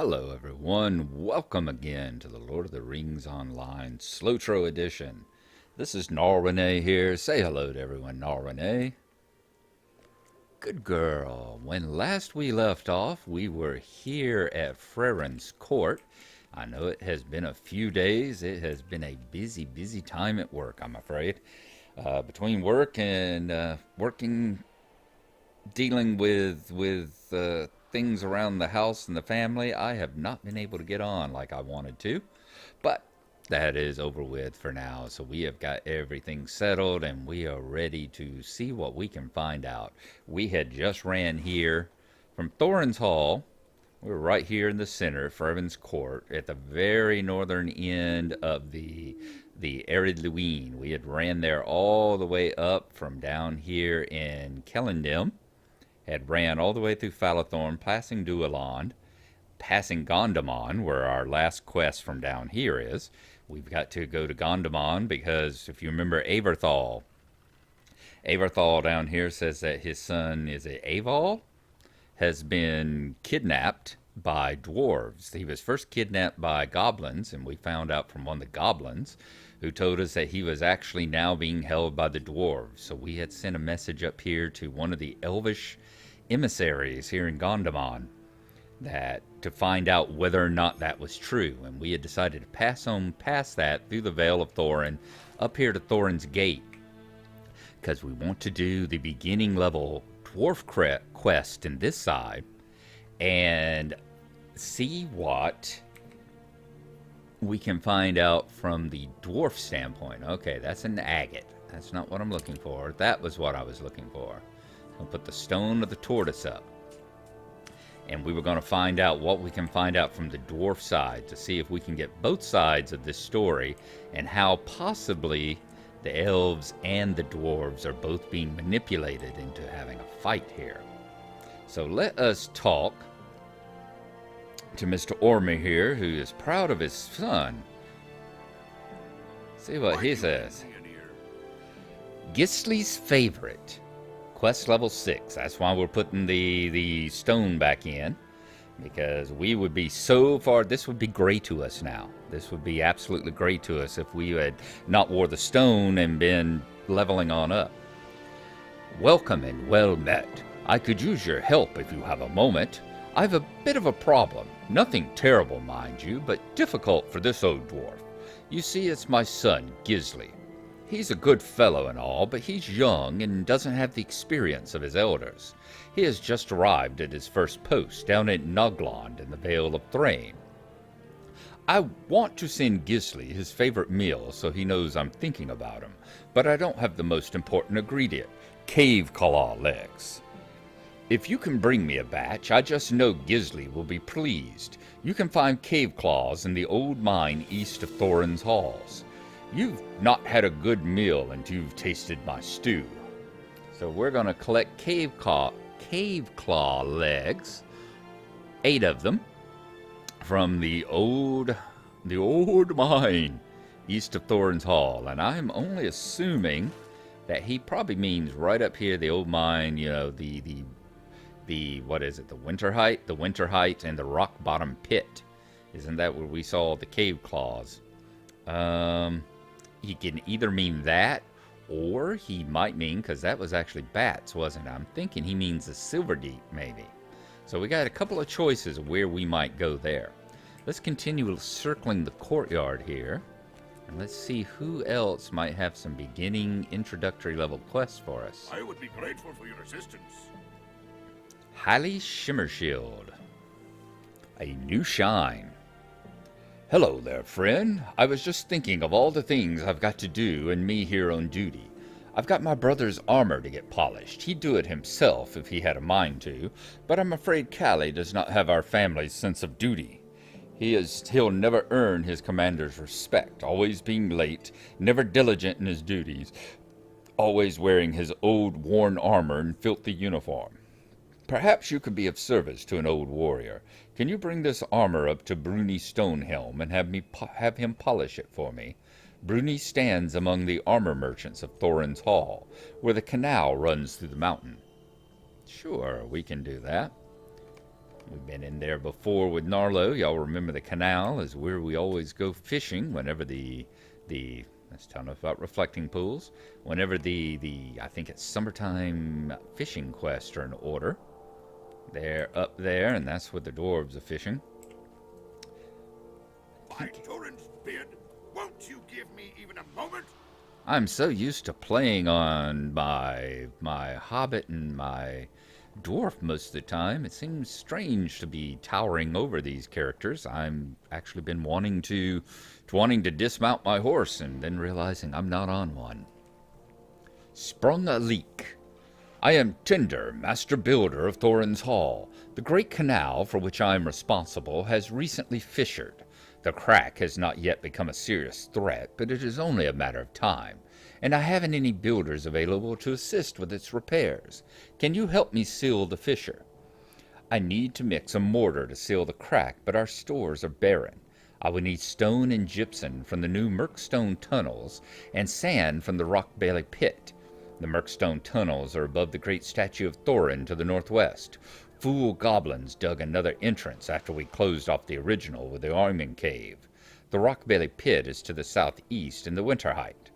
Hello everyone, welcome again to the Lord of the Rings Online SLOTRO edition. This is Gnarlrynae here. Say hello to everyone, Gnarlrynae. Good girl. When last we left off, we were here at Thorin's court. I know it has been a few days. It has been a busy time at work, I'm afraid. Between work and dealing with things around the house and the family, I have not been able to get on like I wanted to. But that is over with for now. So we have got everything settled and we are ready to see what we can find out. We had just ran here from Thorin's Hall. We're right here in the center, Thorin's Court, at the very northern end of the Gnarlrynae. We had ran there all the way up from down here in Celendem. Had ran all the way through Falathorn, passing Dualand, passing Gondomar, where our last quest from down here is. We've got to go to Gondomar because if you remember Avorthal down here says that his son, is it Aval, has been kidnapped by dwarves. He was first kidnapped by goblins, and we found out from one of the goblins who told us that he was actually now being held by the dwarves. So we had sent a message up here to one of the elvish emissaries here in Gondomar that to find out whether or not that was true, and we had decided to pass on past that through the Vale of Thorin up here to Thorin's Gate because we want to do the beginning level dwarf quest in this side and see what we can find out from the dwarf standpoint. Okay, that's an agate. That's not what I'm looking for. That was what I was looking for. I'll put the stone of the tortoise up. And we were going to find out what we can find out from the dwarf side to see if we can get both sides of this story and how possibly the elves and the dwarves are both being manipulated into having a fight here. So let us talk to Mr. Orme here, who is proud of his son. See what he says. Gisli's favorite. Quest level 6. That's why we're putting the stone back in. Because we would be so far... This would be great to us now. This would be absolutely great to us if we had not wore the stone and been leveling on up. Welcome and well met. I could use your help if you have a moment. I've a bit of a problem. Nothing terrible, mind you, but difficult for this old dwarf. You see, it's my son, Gisli. He's a good fellow and all, but he's young and doesn't have the experience of his elders. He has just arrived at his first post down at Nogland in the Vale of Thrain. I want to send Gisli his favorite meal so he knows I'm thinking about him, but I don't have the most important ingredient, cave claw legs. If you can bring me a batch, I just know Gisli will be pleased. You can find cave claws in the old mine east of Thorin's halls. You've not had a good meal until you've tasted my stew. So we're going to collect cave claw legs, 8 of them, from the old mine east of Thorin's Hall. And I'm only assuming that he probably means right up here, the old mine, you know, the what is it, the Winter Height and the Rock Bottom Pit. Isn't that where we saw the cave claws? He can either mean that, or he might mean, because that was actually bats, wasn't it? I'm thinking he means the Silverdeep, maybe. So we got a couple of choices of where we might go there. Let's continue circling the courtyard here, and let's see who else might have some beginning introductory level quests for us. I would be grateful for your assistance. Highly Shimmershield. A new shine. Hello there, friend. I was just thinking of all the things I've got to do and me here on duty. I've got my brother's armor to get polished. He'd do it himself if he had a mind to, but I'm afraid Callie does not have our family's sense of duty. He'll never earn his commander's respect, always being late, never diligent in his duties, always wearing his old worn armor and filthy uniform. Perhaps you could be of service to an old warrior. Can you bring this armor up to Bruni Stonehelm and have him polish it for me? Bruni stands among the armor merchants of Thorin's Hall, where the canal runs through the mountain. Sure, we can do that. We've been in there before with Gnarlo. Y'all remember the canal is where we always go fishing whenever that's telling us about reflecting pools. Whenever I think it's summertime fishing quests are in order. They're up there, and that's where the dwarves are fishing. By Thorin's beard, won't you give me even a moment? I'm so used to playing on my hobbit and my dwarf most of the time. It seems strange to be towering over these characters. I'm actually been wanting to dismount my horse and then realizing I'm not on one. Sprung a leak. I am Tinder, master builder of Thorin's Hall. The great canal for which I am responsible has recently fissured. The crack has not yet become a serious threat, but it is only a matter of time, and I haven't any builders available to assist with its repairs. Can you help me seal the fissure? I need to mix a mortar to seal the crack, but our stores are barren. I would need stone and gypsum from the new Murkstone tunnels and sand from the Rock Bailey pit. The Murkstone tunnels are above the great statue of Thorin to the northwest. Fool goblins dug another entrance after we closed off the original with the Arming Cave. The Rock Bailey pit is to the southeast in the Winter Height.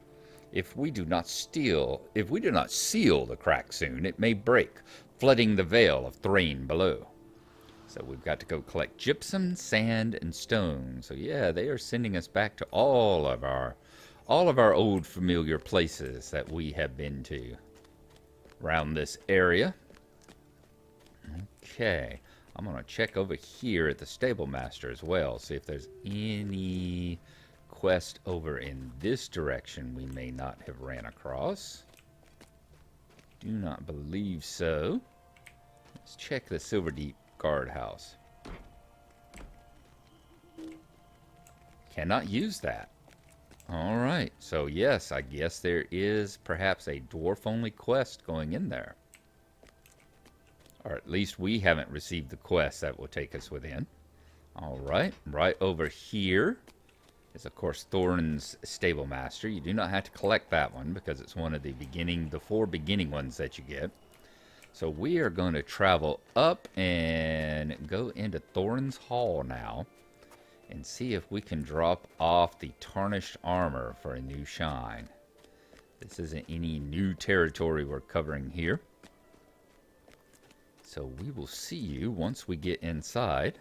If we do not seal the crack soon, it may break, flooding the vale of Thrain below. So we've got to go collect gypsum, sand, and stone. So yeah, they are sending us back to all of our old familiar places that we have been to around this area. Okay, I'm going to check over here at the stable master as well, see if there's any quest over in this direction we may not have ran across. Do not believe so. Let's check the Silverdeep guardhouse. Cannot use that. Alright, so yes, I guess there is perhaps a dwarf-only quest going in there. Or at least we haven't received the quest that will take us within. Alright, right over here is of course Thorin's stable master. You do not have to collect that one because it's one of the four beginning ones that you get. So we are going to travel up and go into Thorin's Hall now and see if we can drop off the tarnished armor for a new shine. This isn't any new territory we're covering here. So we will see you once we get inside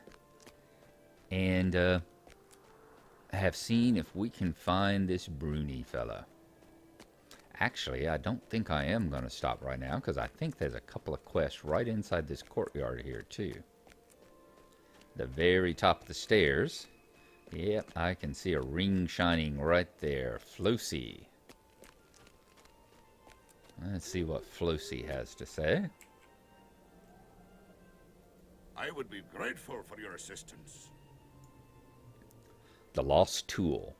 and have seen if we can find this Bruni fella. Actually, I don't think I am going to stop right now because I think there's a couple of quests right inside this courtyard here too. The very top of the stairs. Yep, I can see a ring shining right there. Flosi. Let's see what Flosi has to say. I would be grateful for your assistance. The Lost Tool.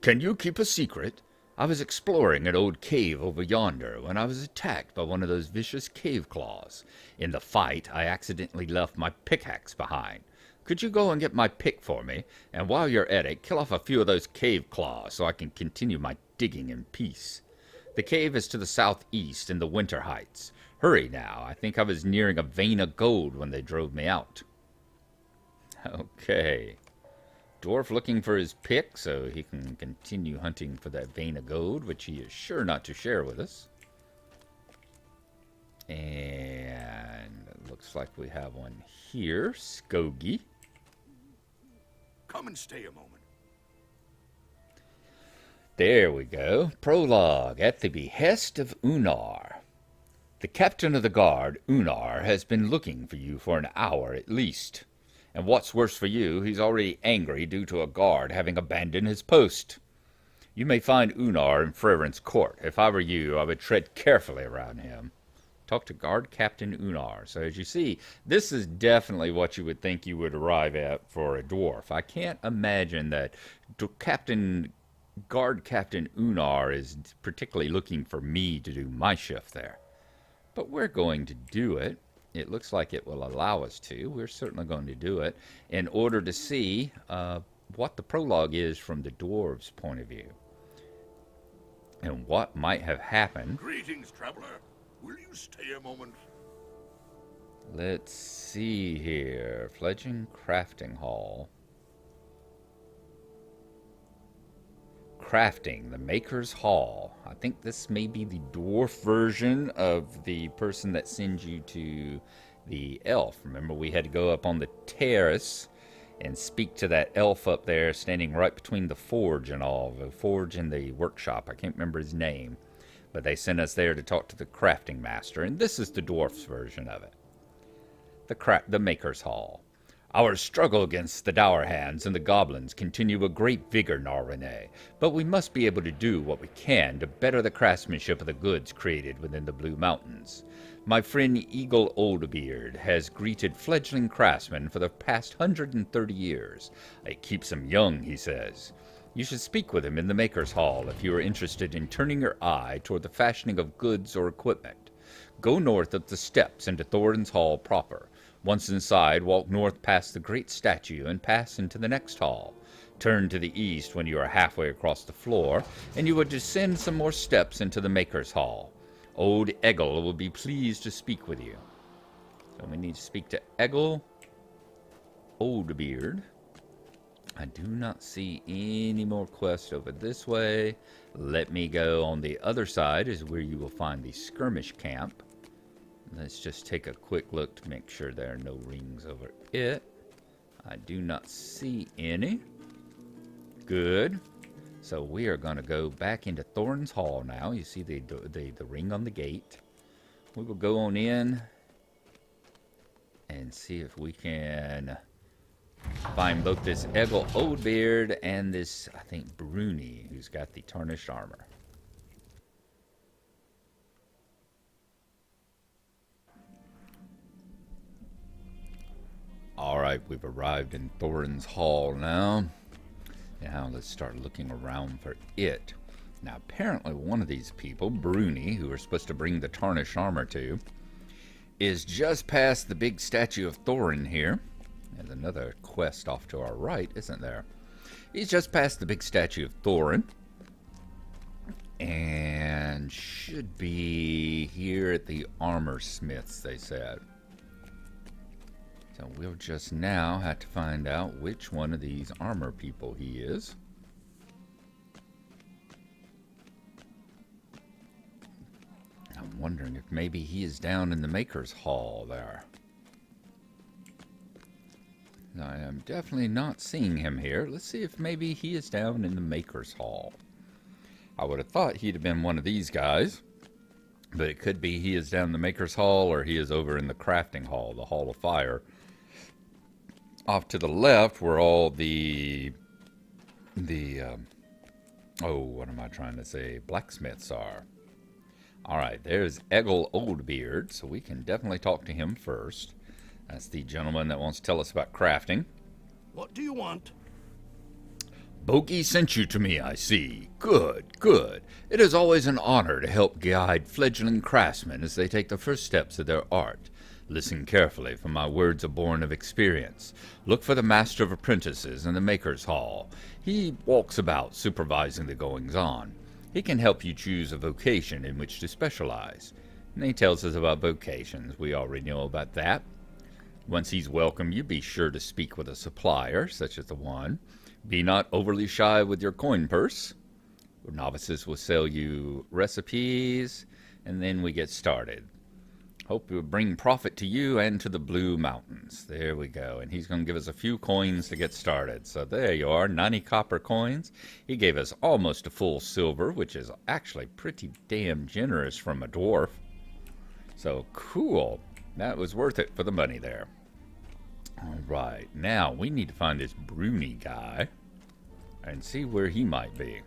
Can you keep a secret? I was exploring an old cave over yonder when I was attacked by one of those vicious cave claws. In the fight, I accidentally left my pickaxe behind. Could you go and get my pick for me? And while you're at it, kill off a few of those cave claws so I can continue my digging in peace. The cave is to the southeast in the Winter Heights. Hurry now, I think I was nearing a vein of gold when they drove me out. Okay. Dwarf looking for his pick so he can continue hunting for that vein of gold, which he is sure not to share with us. And it looks like we have one here, Skogie. Come and stay a moment. There we go. Prologue. At the behest of Unnarr. The captain of the guard, Unnarr, has been looking for you for an hour at least. And what's worse for you, he's already angry due to a guard having abandoned his post. You may find Unnarr in Freren's court. If I were you, I would tread carefully around him. Talk to Guard Captain Unnarr. So as you see, this is definitely what you would think you would arrive at for a dwarf. I can't imagine that Guard Captain Unnarr is particularly looking for me to do my shift there. But we're going to do it. It looks like it will allow us to. We're certainly going to do it in order to see what the prologue is from the dwarves' point of view. And what might have happened. Greetings, traveler. Will you stay a moment? Let's see here. Fledgling Crafting Hall. Crafting, the Maker's Hall. I think this may be the dwarf version of the person that sends you to the elf. Remember, we had to go up on the terrace and speak to that elf up there standing right between the forge and all. The forge and the workshop. I can't remember his name. But they sent us there to talk to the crafting master. And this is the dwarf's version of it. The Maker's Hall. Our struggle against the dour hands and the goblins continue with great vigor, Gnarlrynae, but we must be able to do what we can to better the craftsmanship of the goods created within the Blue Mountains. My friend Eagle Oldbeard has greeted fledgling craftsmen for the past 130 years. It keeps him young, he says. You should speak with him in the Maker's Hall if you are interested in turning your eye toward the fashioning of goods or equipment. Go north up the steps into Thorin's Hall proper. Once inside, walk north past the great statue and pass into the next hall. Turn to the east when you are halfway across the floor, and you will descend some more steps into the Maker's Hall. Old Eggle will be pleased to speak with you. So we need to speak to Eggle Oldbeard. I do not see any more quests over this way. Let me go on the other side is where you will find the skirmish camp. Let's just take a quick look to make sure there are no rings over it. I do not see any. Good. So we are going to go back into Thorin's Hall now. You see the ring on the gate. We will go on in and see if we can find both this Eggle Oldbeard and this, I think, Bruni, who's got the tarnished armor. Alright, we've arrived in Thorin's Hall now. Now let's start looking around for it. Now apparently one of these people, Bruni, who we're supposed to bring the tarnished armor to, is just past the big statue of Thorin here. There's another quest off to our right, isn't there? He's just past the big statue of Thorin. And should be here at the armor smiths, they said. So we'll just now have to find out which one of these armor people he is. I'm wondering if maybe he is down in the Maker's Hall there. I am definitely not seeing him here. Let's see if maybe he is down in the Maker's Hall. I would have thought he'd have been one of these guys. But it could be he is down in the Maker's Hall or he is over in the Crafting Hall, the Hall of Fire. Off to the left where all what am I trying to say? Blacksmiths are. Alright, there's Eggle Oldbeard, so we can definitely talk to him first. That's the gentleman that wants to tell us about crafting. What do you want? Bogey sent you to me, I see. Good, good. It is always an honor to help guide fledgling craftsmen as they take the first steps of their art. Listen carefully, for my words are born of experience. Look for the Master of Apprentices in the Maker's Hall. He walks about supervising the goings-on. He can help you choose a vocation in which to specialize. And he tells us about vocations. We already know about that. Once he's welcomed you, be sure to speak with a supplier, such as the one. Be not overly shy with your coin purse. Novices will sell you recipes, and then we get started. Hope it will bring profit to you and to the Blue Mountains. There we go. And he's going to give us a few coins to get started. So there you are, 90 copper coins. He gave us almost a full silver, which is actually pretty damn generous from a dwarf. So cool. That was worth it for the money there. All right. Now we need to find this Bruni guy and see where he might be.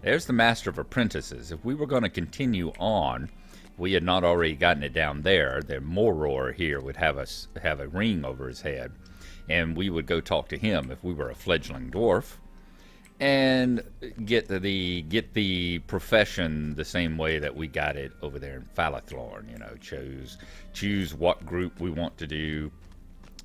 There's the Master of Apprentices. If we were going to continue on, we had not already gotten it down there, the Moror here would have a ring over his head, and we would go talk to him if we were a fledgling dwarf, and get the profession the same way that we got it over there in Falathlorn. You know, choose what group we want to do.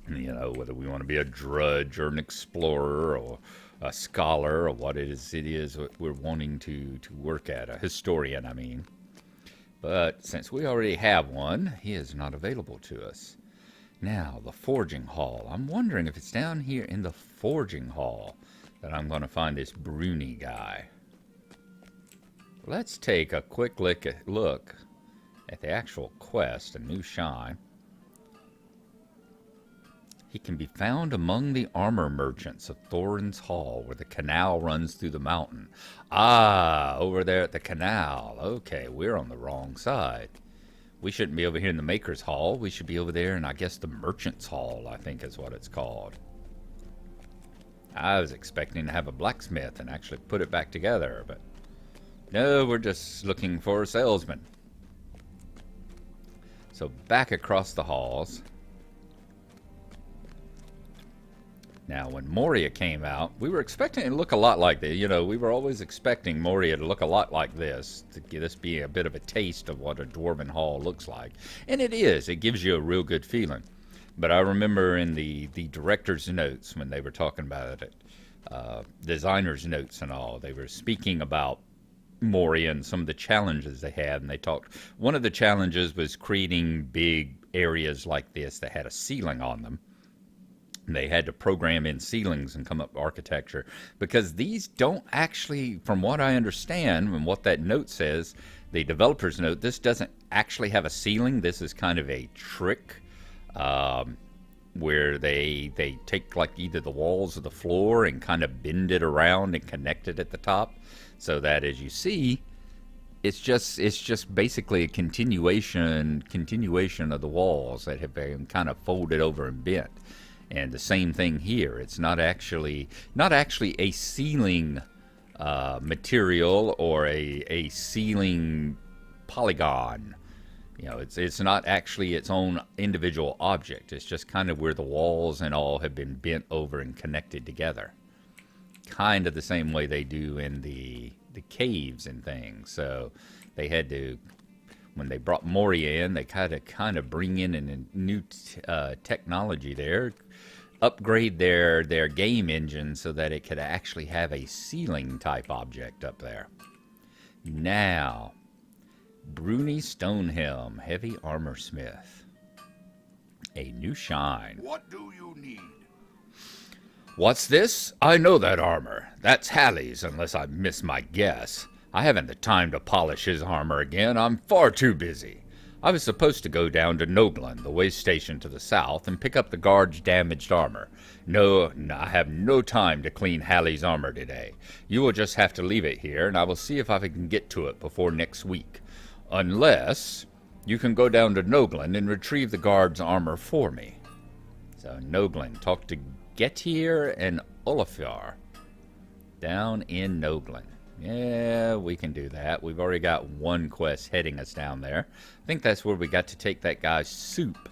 You know, whether we want to be a drudge or an explorer or a scholar or what it is we're wanting to work at, a historian, I mean. But since we already have one, he is not available to us. Now, the forging hall. I'm wondering if it's down here in the forging hall that I'm going to find this Bruni guy. Let's take a quick look at the actual quest, a new shine. He can be found among the armor merchants of Thorin's Hall, where the canal runs through the mountain. Ah, over there at the canal. Okay, we're on the wrong side. We shouldn't be over here in the Maker's Hall. We should be over there in, I guess, the Merchant's Hall, I think is what it's called. I was expecting to have a blacksmith and actually put it back together, but no, we're just looking for a salesman. So back across the halls. Now, when Moria came out, we were expecting it to look a lot like this. You know, we were always expecting Moria to look a lot like this, to give this be a bit of a taste of what a Dwarven Hall looks like. And it is. It gives you a real good feeling. But I remember in the director's notes when they were talking about it, designer's notes and all, they were speaking about Moria and some of the challenges they had. And they talked, one of the challenges was creating big areas like this that had a ceiling on them. They had to program in ceilings and come up with architecture, because these don't actually, from what I understand and what that note says, the developer's note, this doesn't actually have a ceiling. This is kind of a trick where they take like either the walls of the floor and kind of bend it around and connect it at the top, so that, as you see, it's just basically a continuation of the walls that have been kind of folded over and bent. And the same thing here. It's not actually a ceiling material or a ceiling polygon. You know, it's not actually its own individual object. It's just kind of where the walls and all have been bent over and connected together. Kind of the same way they do in the caves and things. So they had to, when they brought Moria in, they kind of bring in a new technology there, upgrade their game engine so that it could actually have a ceiling type object up there. Now, Bruni Stonehelm, heavy armor smith, a new shine. What do you need? What's this? I know that armor. That's Hallie's, unless I miss my guess. I haven't the time to polish his armor again. I'm far too busy. I was supposed to go down to Noblin, the way station to the south, and pick up the guard's damaged armor. No, I have no time to clean Hallie's armor today. You will just have to leave it here, and I will see if I can get to it before next week. Unless you can go down to Noblin and retrieve the guard's armor for me. So Noblin, talk to Getir and Olafjar down in Noblin. Yeah, we can do that. We've already got one quest heading us down there. I think that's where we got to take that guy's soup.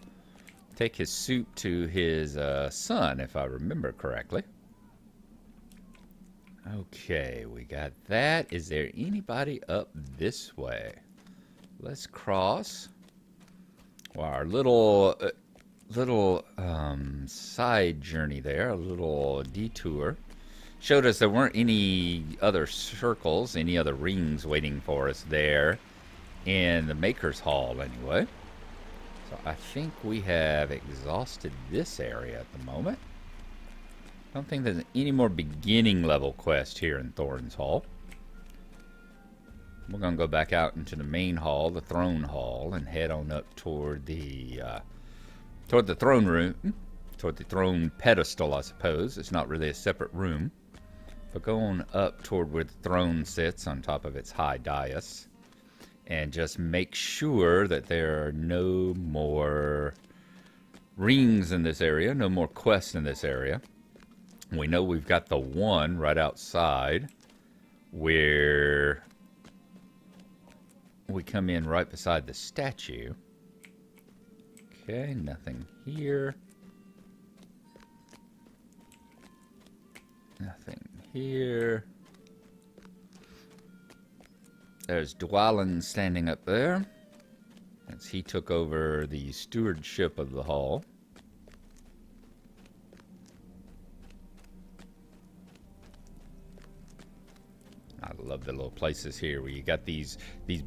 Take his soup to his son, if I remember correctly. Okay, we got that. Is there anybody up this way? Let's cross. Well, our little side journey there, a little detour, showed us there weren't any other circles, any other rings waiting for us there in the Maker's Hall anyway. So I think we have exhausted this area at the moment. I don't think there's any more beginning level quest here in Thorin's Hall. We're going to go back out into the main hall, the throne hall, and head on up toward the throne room, toward the throne pedestal, I suppose. It's not really a separate room. But going up toward where the throne sits on top of its high dais, and just make sure that there are no more rings in this area, no more quests in this area. We know we've got the one right outside where we come in right beside the statue. Okay, nothing here. Nothing here. There's Dwalin standing up there, as he took over the stewardship of the hall. I love the little places here where you got these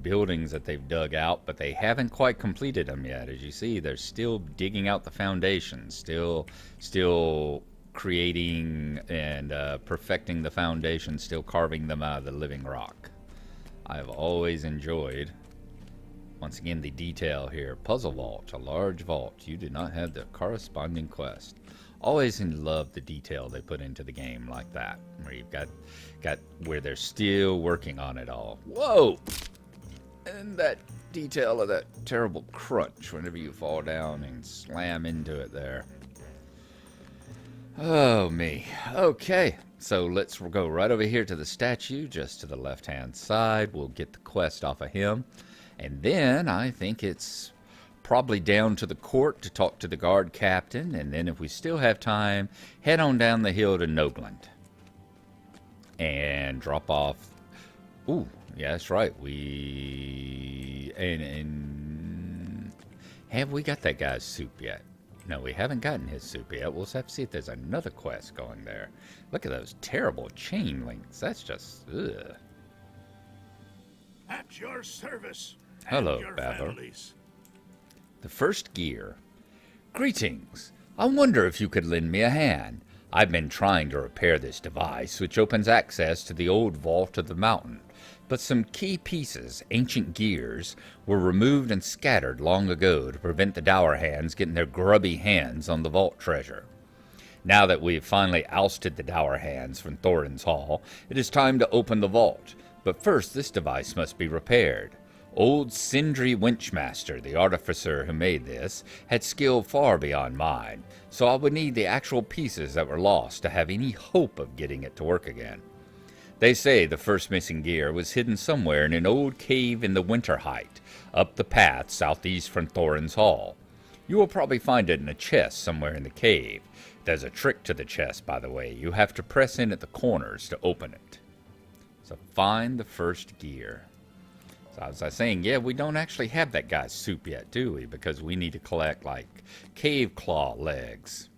buildings that they've dug out, but they haven't quite completed them yet. As you see, they're still digging out the foundations, still creating and perfecting the foundation, still carving them out of the living rock. I've always enjoyed, once again, the detail here. Puzzle vault, a large vault. You do not have the corresponding quest. Always love the detail they put into the game like that, where you've got where they're still working on it all. Whoa! And that detail of that terrible crunch whenever you fall down and slam into it there. Oh, me. Okay, so let's go right over here to the statue, just to the left-hand side. We'll get the quest off of him. And then I think it's probably down to the court to talk to the guard captain, and then if we still have time, head on down the hill to Nobland and drop off. Ooh, yeah, that's right. And have we got that guy's soup yet? No, we haven't gotten his soup yet. We'll have to see if there's another quest going there. Look at those terrible chain links. That's just ugh. At your service. Hello, your Babbler. families. The first gear. Greetings. I wonder if you could lend me a hand. I've been trying to repair this device, which opens access to the old vault of the mountain. But some key pieces, ancient gears, were removed and scattered long ago to prevent the dour hands getting their grubby hands on the vault treasure. Now that we've finally ousted the dour hands from Thorin's Hall, it is time to open the vault. But first, this device must be repaired. Old Sindri Winchmaster, the artificer who made this, had skill far beyond mine, so I would need the actual pieces that were lost to have any hope of getting it to work again. They say the first missing gear was hidden somewhere in an old cave in the Winter Height, up the path southeast from Thorin's Hall. You will probably find it in a chest somewhere in the cave. There's a trick to the chest, by the way. You have to press in at the corners to open it. So find the first gear. So as I was saying, yeah, we don't actually have that guy's soup yet, do we? Because we need to collect, like, cave claw legs.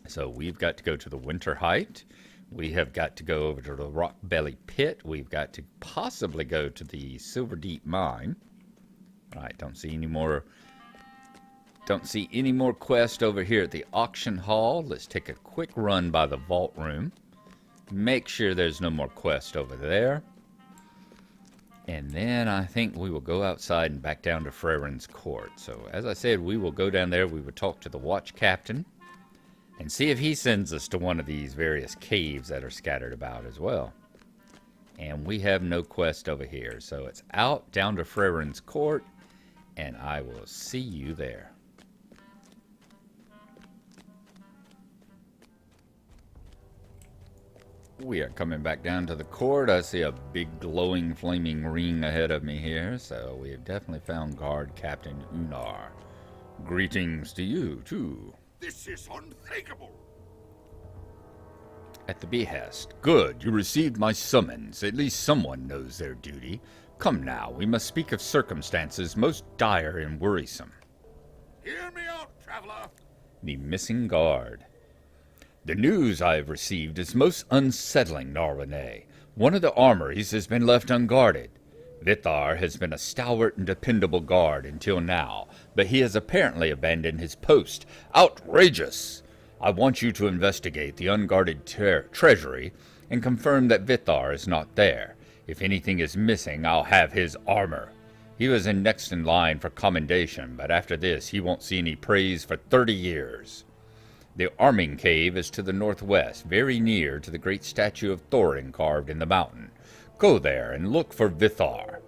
So we've got to go to the Winter Height. We have got to go over to the Rock Belly Pit. We've got to possibly go to the Silver Deep Mine. All right, don't see any more quest over here at the auction hall. Let's take a quick run by the vault room. Make sure there's no more quest over there. And then I think we will go outside and back down to Freren's court. So as I said, we will go down there. We will talk to the watch captain and see if he sends us to one of these various caves that are scattered about as well. And we have no quest over here. So it's out down to Freren's court, and I will see you there. We are coming back down to the court. I see a big glowing flaming ring ahead of me here, so we have definitely found Guard Captain Unnarr. Greetings to you, too. This is unthinkable. At the Behest. Good, you received my summons. At least someone knows their duty. Come now, we must speak of circumstances most dire and worrisome. Hear me out, traveler. The missing guard. The news I have received is most unsettling, Gnarlrynae. One of the armories has been left unguarded. Vithar has been a stalwart and dependable guard until now, but he has apparently abandoned his post. Outrageous! I want you to investigate the unguarded treasury and confirm that Vithar is not there. If anything is missing, I'll have his armor. He was next in line for commendation, but after this he won't see any praise for 30 years. The Arming Cave is to the northwest, very near to the great statue of Thorin carved in the mountain. Go there and look for Vithar.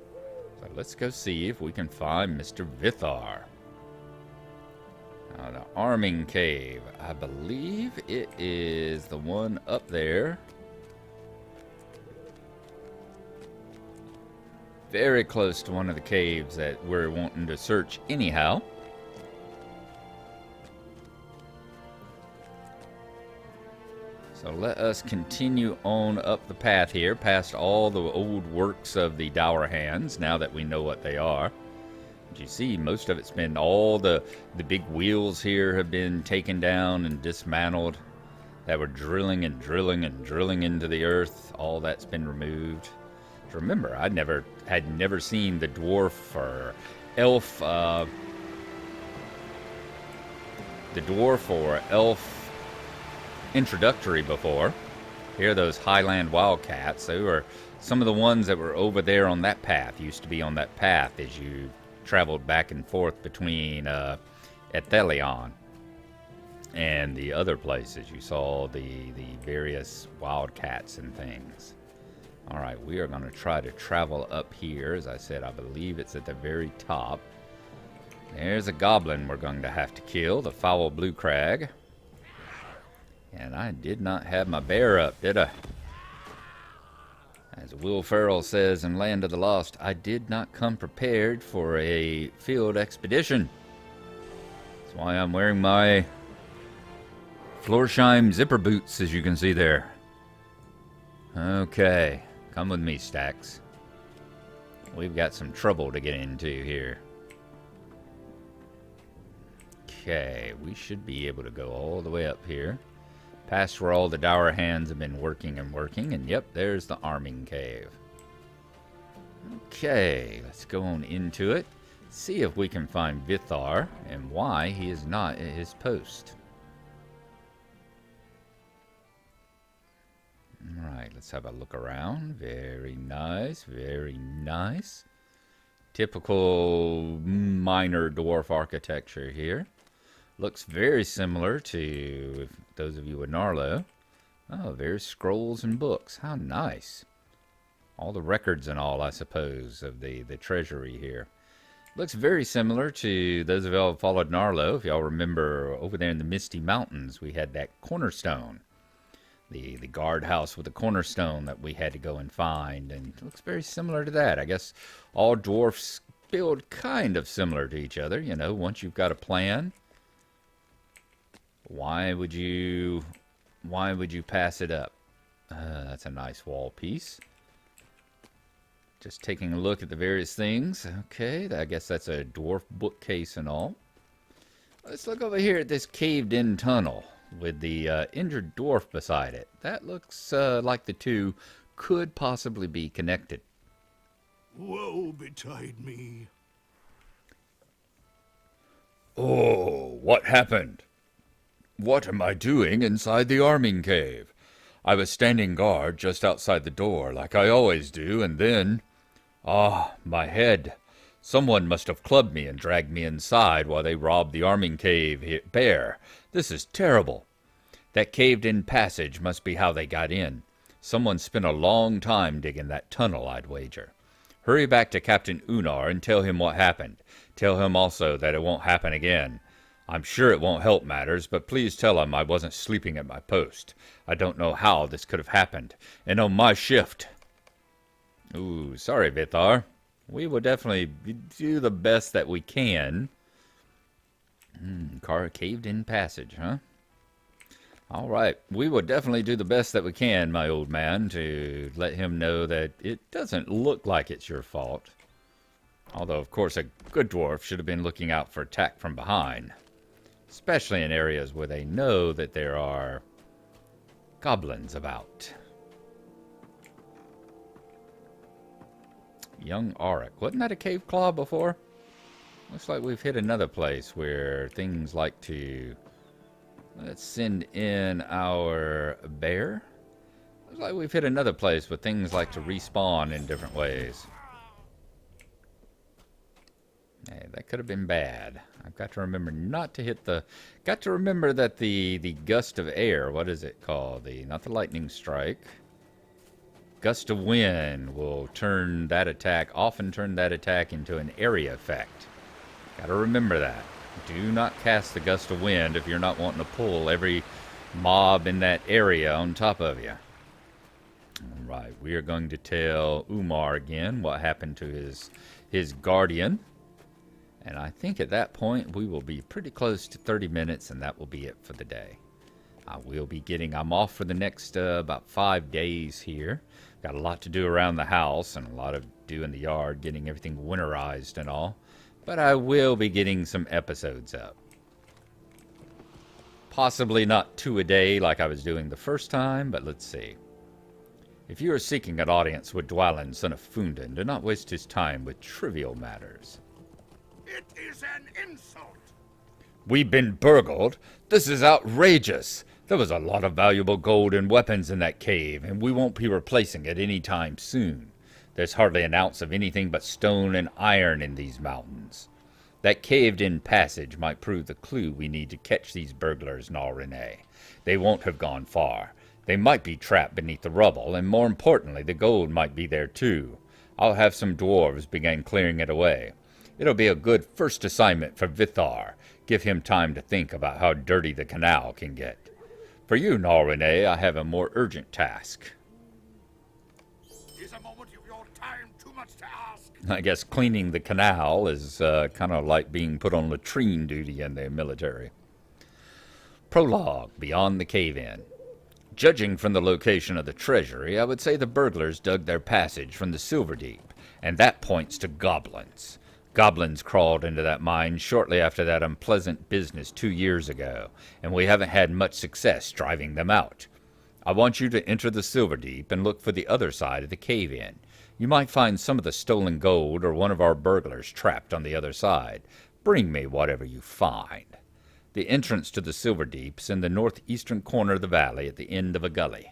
So let's go see if we can find Mr. Vithar. Now, the Arming Cave, I believe it is the one up there. Very close to one of the caves that we're wanting to search anyhow. So let us continue on up the path here, past all the old works of the Dour Hands, now that we know what they are. As you see, most of it's been, all the big wheels here have been taken down and dismantled. That were drilling and drilling and drilling into the earth. All that's been removed. Remember, I had never seen the dwarf or elf, the dwarf or elf introductory before. Here are those Highland Wildcats. They were some of the ones that were over there on that path. Used to be on that path as you traveled back and forth between Ethelion and the other places. You saw the various wildcats and things. Alright, we are going to try to travel up here. As I said, I believe it's at the very top. There's a goblin we're going to have to kill, the foul blue crag. And I did not have my bear up, did I? As Will Ferrell says in Land of the Lost, I did not come prepared for a field expedition. That's why I'm wearing my Florsheim zipper boots, as you can see there. Okay, come with me, Stacks. We've got some trouble to get into here. Okay, we should be able to go all the way up here. Past where all the dour hands have been working, and yep, there's the arming cave. Okay, let's go on into it. See if we can find Vithar and why he is not at his post. Alright, let's have a look around. Very nice, very nice. Typical minor dwarf architecture here. Looks very similar to those of you with Gnarlo. Oh, there's scrolls and books. How nice. All the records and all, I suppose, of the treasury here. Looks very similar to those of y'all who followed Gnarlo. If y'all remember, over there in the Misty Mountains, we had that cornerstone. The guardhouse with the cornerstone that we had to go and find. And it looks very similar to that. I guess all dwarfs build kind of similar to each other. You know, once you've got a plan. Why would you pass it up? That's a nice wall piece. Just taking a look at the various things. Okay, I guess that's a dwarf bookcase and all. Let's look over here at this caved-in tunnel with the injured dwarf beside it. That looks like the two could possibly be connected. Woe betide me. Oh, what happened? What am I doing inside the arming cave? I was standing guard just outside the door, like I always do, and then... Ah, my head. Someone must have clubbed me and dragged me inside while they robbed the arming cave bare. This is terrible. That caved-in passage must be how they got in. Someone spent a long time digging that tunnel, I'd wager. Hurry back to Captain Unnarr and tell him what happened. Tell him also that it won't happen again. I'm sure it won't help matters, but please tell him I wasn't sleeping at my post. I don't know how this could have happened, and on my shift. Ooh, sorry, Vithar. We will definitely do the best that we can. Car caved-in passage, huh? All right, we will definitely do the best that we can, my old man, to let him know that it doesn't look like it's your fault. Although, of course, a good dwarf should have been looking out for attack from behind. Especially in areas where they know that there are goblins about. Young Auric. Wasn't that a cave claw before? Looks like we've hit another place where things like to... Let's send in our bear. Looks like we've hit another place where things like to respawn in different ways. Hey, that could have been bad. I've got to remember not to hit the... Got to remember that the gust of air, what is it called? Not the lightning strike. Gust of wind will turn that attack, often turn that attack into an area effect. Got to remember that. Do not cast the gust of wind if you're not wanting to pull every mob in that area on top of you. Alright, we are going to tell Unnarr again what happened to his guardian. And I think at that point we will be pretty close to 30 minutes, and that will be it for the day. I'm off for the next about 5 days here. Got a lot to do around the house and a lot of do in the yard, getting everything winterized and all. But I will be getting some episodes up. Possibly not 2 a day like I was doing the first time, but let's see. If you are seeking an audience with Dwalin, son of Fundin, do not waste his time with trivial matters. It is an insult. We've been burgled? This is outrageous! There was a lot of valuable gold and weapons in that cave, and we won't be replacing it any time soon. There's hardly an ounce of anything but stone and iron in these mountains. That caved-in passage might prove the clue we need to catch these burglars, Gnarlrynae. They won't have gone far. They might be trapped beneath the rubble, and more importantly, the gold might be there too. I'll have some dwarves begin clearing it away. It'll be a good first assignment for Vithar. Give him time to think about how dirty the canal can get. For you, Gnarlrynae, I have a more urgent task. Is a moment of your time too much to ask? I guess cleaning the canal is kind of like being put on latrine duty in the military. Prologue, beyond the cave-in. Judging from the location of the treasury, I would say the burglars dug their passage from the Silverdeep, and that points to goblins. Goblins crawled into that mine shortly after that unpleasant business 2 years ago, and we haven't had much success driving them out. I want you to enter the Silverdeep and look for the other side of the cave-in. You might find some of the stolen gold or one of our burglars trapped on the other side. Bring me whatever you find. The entrance to the Silverdeep's in the northeastern corner of the valley at the end of a gully.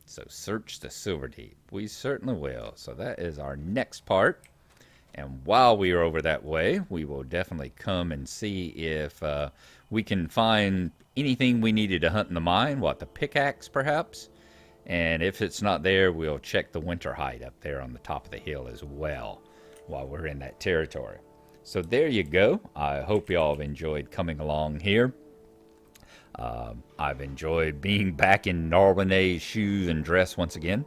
So search the Silverdeep. We certainly will. So that is our next part. And while we are over that way, we will definitely come and see if we can find anything we needed to hunt in the mine. What, the pickaxe perhaps? And if it's not there, we'll check the winter hide up there on the top of the hill as well while we're in that territory. So there you go. I hope you all have enjoyed coming along here. I've enjoyed being back in Gnarlrynae's shoes and dress once again.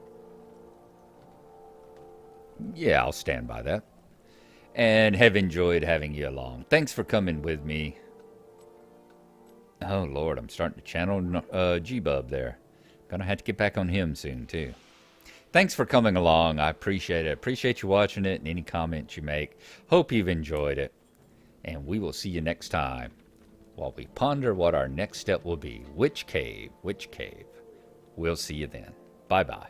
Yeah, I'll stand by that. And have enjoyed having you along. Thanks for coming with me. Oh, Lord, I'm starting to channel G-Bub there. Gonna have to get back on him soon, too. Thanks for coming along. I appreciate it. Appreciate you watching it and any comments you make. Hope you've enjoyed it. And we will see you next time while we ponder what our next step will be. Which cave? Which cave? We'll see you then. Bye-bye.